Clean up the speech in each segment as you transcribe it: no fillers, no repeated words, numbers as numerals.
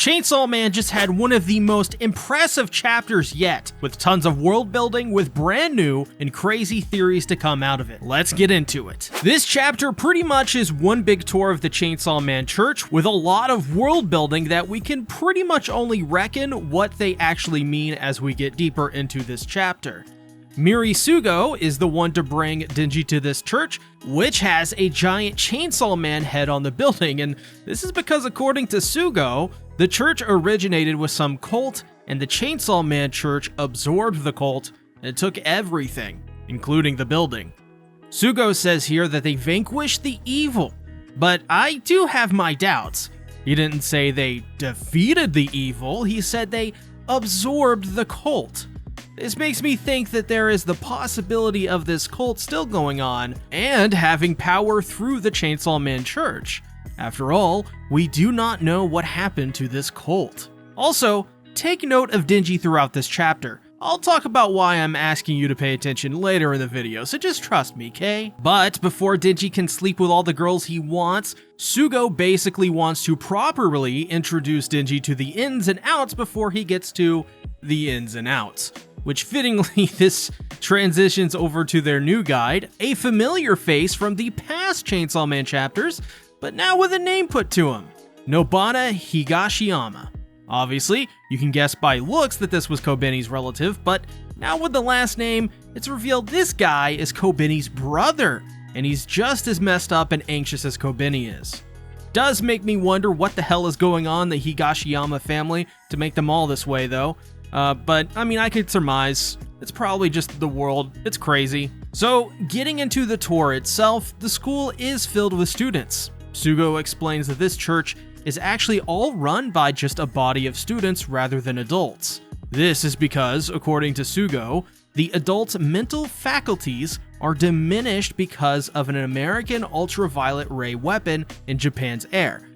Chainsaw Man just had one of the most impressive chapters yet, with tons of world building with brand new and crazy theories to come out of it. Let's get into it. This chapter pretty much is one big tour of the Chainsaw Man Church with a lot of world building that we can pretty much only reckon what they actually mean as we get deeper into this chapter. Miri Sugo is the one to bring Denji to this church, which has a giant Chainsaw Man head on the building, and this is because according to Sugo, the church originated with some cult, and the Chainsaw Man Church absorbed the cult and took everything, including the building. Sugo says here that they vanquished the evil, but I do have my doubts. He didn't say they defeated the evil, he said they absorbed the cult. This makes me think that there is the possibility of this cult still going on and having power through the Chainsaw Man Church. After all, we do not know what happened to this cult. Also, take note of Denji throughout this chapter. I'll talk about why I'm asking you to pay attention later in the video, so just trust me, okay? But before Denji can sleep with all the girls he wants, Sugo basically wants to properly introduce Denji to the ins and outs before he gets to the ins and outs. Which fittingly, this transitions over to their new guide, a familiar face from the past Chainsaw Man chapters, but now with a name put to him, Nobana Higashiyama. Obviously, you can guess by looks that this was Kobeni's relative, but now with the last name, it's revealed this guy is Kobeni's brother, and he's just as messed up and anxious as Kobeni is. Does make me wonder what the hell is going on in the Higashiyama family to make them all this way though. But I mean, I could surmise it's probably just the world. It's crazy. So getting into the tour itself, the school is filled with students. Sugo explains that this church is actually all run by just a body of students rather than adults. This is because, according to Sugo, the adults' mental faculties are diminished because of an American ultraviolet ray weapon in Japan's air.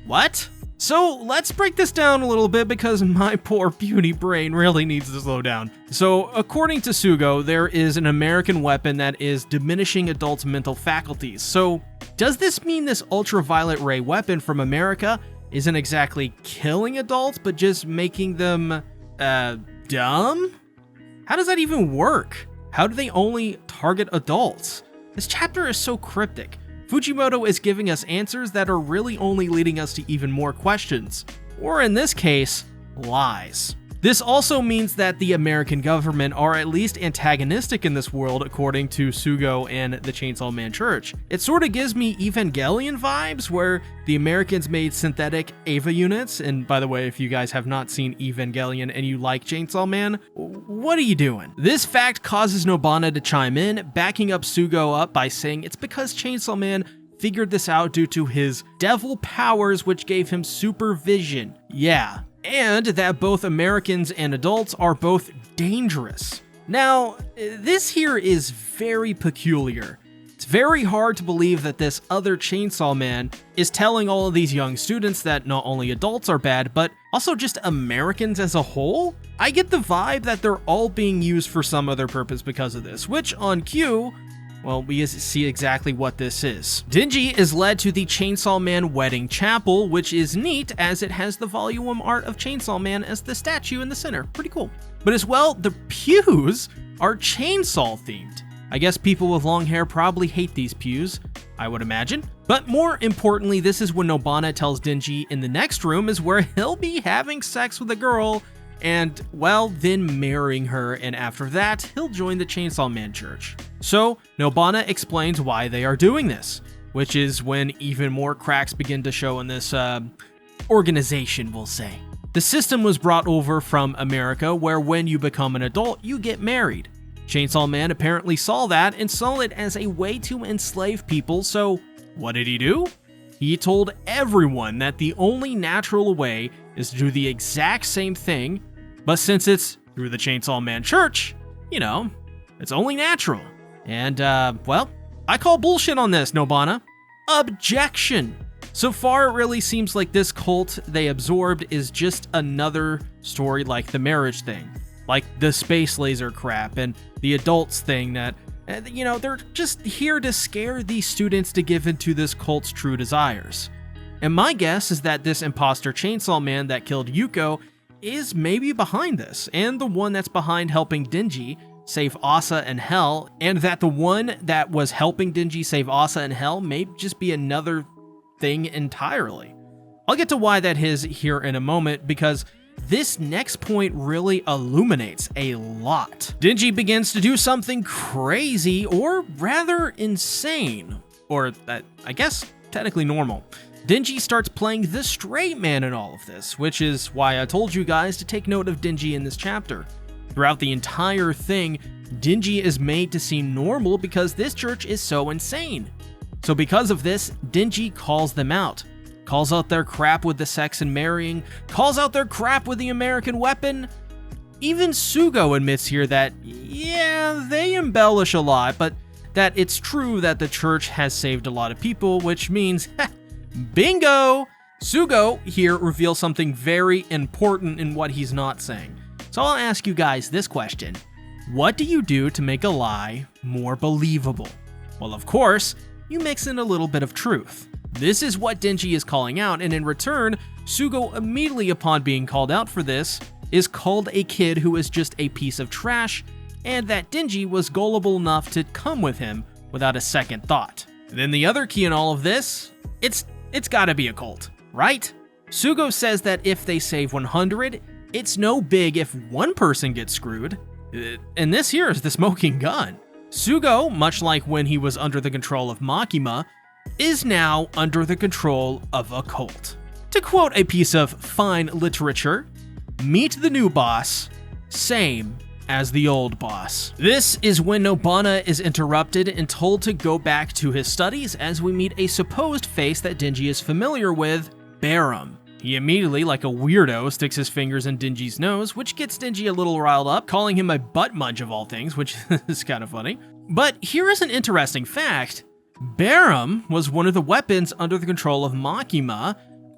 What? So let's break this down a little bit because my poor puny brain really needs to slow down. So according to Sugo, there is an American weapon that is diminishing adults' mental faculties. So does this mean this ultraviolet ray weapon from America isn't exactly killing adults, but just making them, dumb? How does that even work? How do they only target adults? This chapter is so cryptic. Fujimoto is giving us answers that are really only leading us to even more questions, or in this case, lies. This also means that the American government are at least antagonistic in this world according to Sugo and the Chainsaw Man Church. It sort of gives me Evangelion vibes where the Americans made synthetic Eva units, and by the way, if you guys have not seen Evangelion and you like Chainsaw Man, what are you doing? This fact causes Nobana to chime in, backing up Sugo up by saying it's because Chainsaw Man figured this out due to his devil powers which gave him supervision. Yeah. And that both Americans and adults are both dangerous. Now, this here is very peculiar. It's very hard to believe that this other Chainsaw Man is telling all of these young students that not only adults are bad, but also just Americans as a whole. I get the vibe that they're all being used for some other purpose because of this, which on cue, well, we see exactly what this is. Denji is led to the Chainsaw Man Wedding Chapel, which is neat as it has the volume art of Chainsaw Man as the statue in the center. Pretty cool. But as well, the pews are chainsaw themed. I guess people with long hair probably hate these pews, I would imagine. But more importantly, this is when Nobana tells Denji in the next room is where he'll be having sex with a girl and, well, then marrying her, and after that, he'll join the Chainsaw Man Church. So, Nobana explains why they are doing this, which is when even more cracks begin to show in this, organization, we'll say. The system was brought over from America, where when you become an adult, you get married. Chainsaw Man apparently saw that and saw it as a way to enslave people, so what did he do? He told everyone that the only natural way is to do the exact same thing, but since it's through the Chainsaw Man Church, you know, it's only natural. And, well, I call bullshit on this, Nobana. Objection! So far, it really seems like this cult they absorbed is just another story like the marriage thing, like the space laser crap and the adults thing that, you know, they're just here to scare these students to give into this cult's true desires. And my guess is that this imposter Chainsaw Man that killed Yuko is maybe behind this, and the one that's behind helping Denji save Asa and Hell, and that the one that was helping Denji save Asa and Hell may just be another thing entirely. I'll get to why that is here in a moment, because this next point really illuminates a lot. Denji begins to do something crazy, or rather insane, or I guess technically normal. Denji starts playing the straight man in all of this, which is why I told you guys to take note of Denji in this chapter. Throughout the entire thing, Denji is made to seem normal because this church is so insane. So because of this, Denji calls them out. Calls out their crap with the sex and marrying, calls out their crap with the American weapon. Even Sugo admits here that, yeah, they embellish a lot, but that it's true that the church has saved a lot of people, which means, bingo! Sugo here reveals something very important in what he's not saying. So I'll ask you guys this question. What do you do to make a lie more believable? Well, of course, you mix in a little bit of truth. This is what Denji is calling out, and in return, Sugo immediately upon being called out for this, is called a kid who is just a piece of trash, and that Denji was gullible enough to come with him without a second thought. And then the other key in all of this, it's gotta be a cult, right? Sugo says that if they save 100, it's no big if one person gets screwed. And this here is the smoking gun. Sugo, much like when he was under the control of Makima, is now under the control of a cult. To quote a piece of fine literature, meet the new boss, same as the old boss. This is when Nobana is interrupted and told to go back to his studies as we meet a supposed face that Denji is familiar with, Barum. He immediately, like a weirdo, sticks his fingers in Denji's nose, which gets Denji a little riled up, calling him a butt munch of all things, which is kind of funny. But here is an interesting fact. Barum was one of the weapons under the control of Makima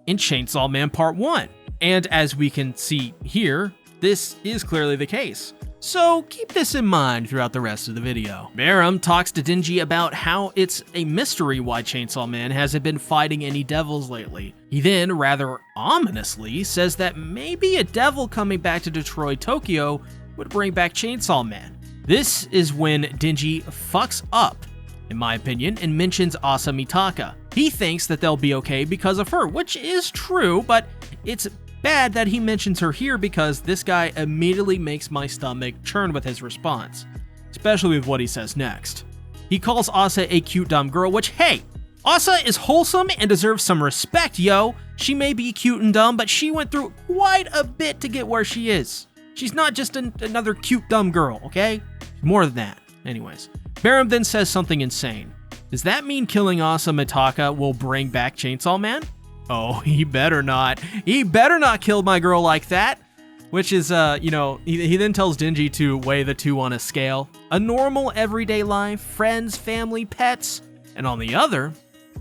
in Chainsaw Man Part 1. And as we can see here, this is clearly the case. So keep this in mind throughout the rest of the video. Barum talks to Denji about how it's a mystery why Chainsaw Man hasn't been fighting any devils lately. He then, rather ominously, says that maybe a devil coming back to Detroit, Tokyo would bring back Chainsaw Man. This is when Denji fucks up, in my opinion, and mentions Asa Mitaka. He thinks that they'll be okay because of her, which is true, but it's bad that he mentions her here because this guy immediately makes my stomach churn with his response, especially with what he says next. He calls Asa a cute dumb girl, which, hey, Asa is wholesome and deserves some respect, yo. She may be cute and dumb, but she went through quite a bit to get where she is. She's not just another cute dumb girl, okay? More than that. Anyways, Barum then says something insane. Does that mean killing Asa Mitaka will bring back Chainsaw Man? Oh, he better not. He better not kill my girl like that. Which is, he then tells Denji to weigh the two on a scale. A normal everyday life, friends, family, pets. And on the other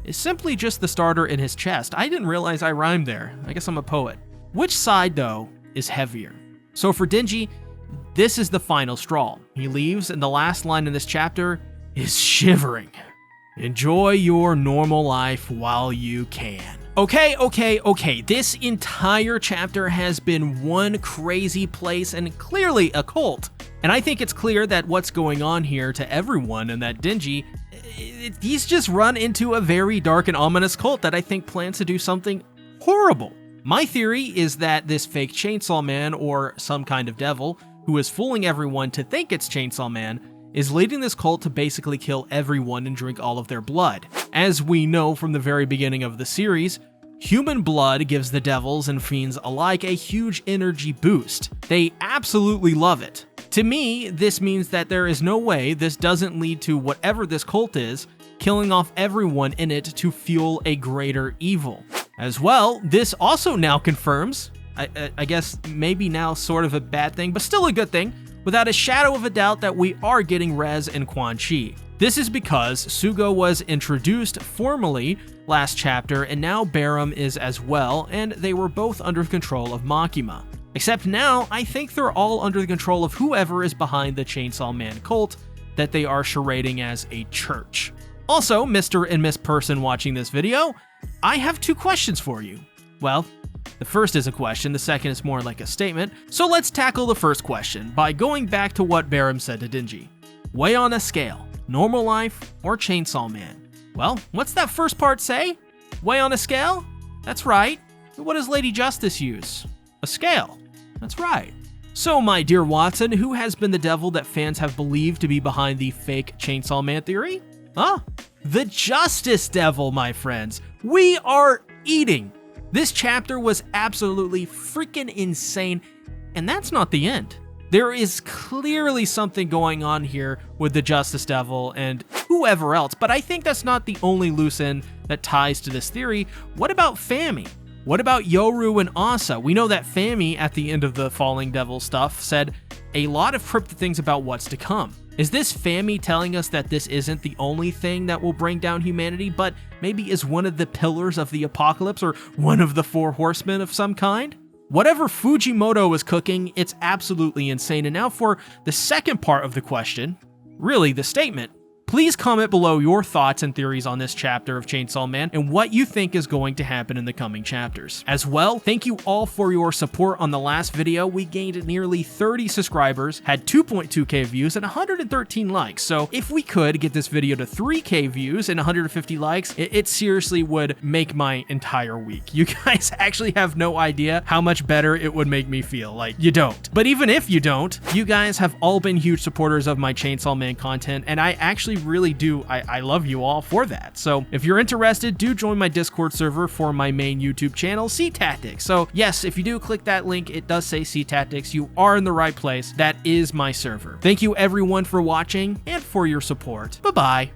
is simply just the starter in his chest. I didn't realize I rhymed there. I guess I'm a poet. Which side, though, is heavier? So for Denji, this is the final straw. He leaves, and the last line in this chapter is shivering. Enjoy your normal life while you can. Okay. This entire chapter has been one crazy place and clearly a cult. And I think it's clear that what's going on here to everyone and that Denji, he's just run into a very dark and ominous cult that I think plans to do something horrible. My theory is that this fake Chainsaw Man, or some kind of devil, who is fooling everyone to think it's Chainsaw Man, is leading this cult to basically kill everyone and drink all of their blood. As we know from the very beginning of the series, human blood gives the devils and fiends alike a huge energy boost. They absolutely love it. To me, this means that there is no way this doesn't lead to whatever this cult is, killing off everyone in it to fuel a greater evil. As well, this also now confirms, I guess maybe now sort of a bad thing, but still a good thing, without a shadow of a doubt that we are getting Rez and Quan Chi. This is because Sugo was introduced formally last chapter, and now Barum is as well, and they were both under control of Makima. Except now, I think they're all under the control of whoever is behind the Chainsaw Man cult that they are charading as a church. Also, Mr. and Miss Person watching this video, I have two questions for you. Well, the first is a question, the second is more like a statement. So let's tackle the first question by going back to what Barham said to Dingy. Weigh on a scale, normal life or Chainsaw Man? Well, what's that first part say? Weigh on a scale? That's right. What does Lady Justice use? A scale. That's right. So, my dear Watson, who has been the devil that fans have believed to be behind the fake Chainsaw Man theory? Huh? The Justice Devil, my friends. We are eating. This chapter was absolutely freaking insane, and that's not the end. There is clearly something going on here with the Justice Devil and whoever else, but I think that's not the only loose end that ties to this theory. What about Fami? What about Yoru and Asa? We know that Fami, at the end of the Falling Devil stuff, said a lot of cryptic things about what's to come. Is this Fami telling us that this isn't the only thing that will bring down humanity, but maybe is one of the pillars of the apocalypse or one of the four horsemen of some kind? Whatever Fujimoto is cooking, it's absolutely insane. And now for the second part of the question, really the statement. Please comment below your thoughts and theories on this chapter of Chainsaw Man and what you think is going to happen in the coming chapters. As well, thank you all for your support on the last video. We gained nearly 30 subscribers, had 2.2k views, and 113 likes. So if we could get this video to 3k views and 150 likes, it seriously would make my entire week. You guys actually have no idea how much better it would make me feel. Like, you don't. But even if you don't, you guys have all been huge supporters of my Chainsaw Man content, and I actually really do. I love you all for that. So if you're interested, do join my Discord server for my main YouTube channel, Sea Tactics. So yes, if you do click that link, it does say Sea Tactics. You are in the right place. That is my server. Thank you everyone for watching and for your support. Bye-bye.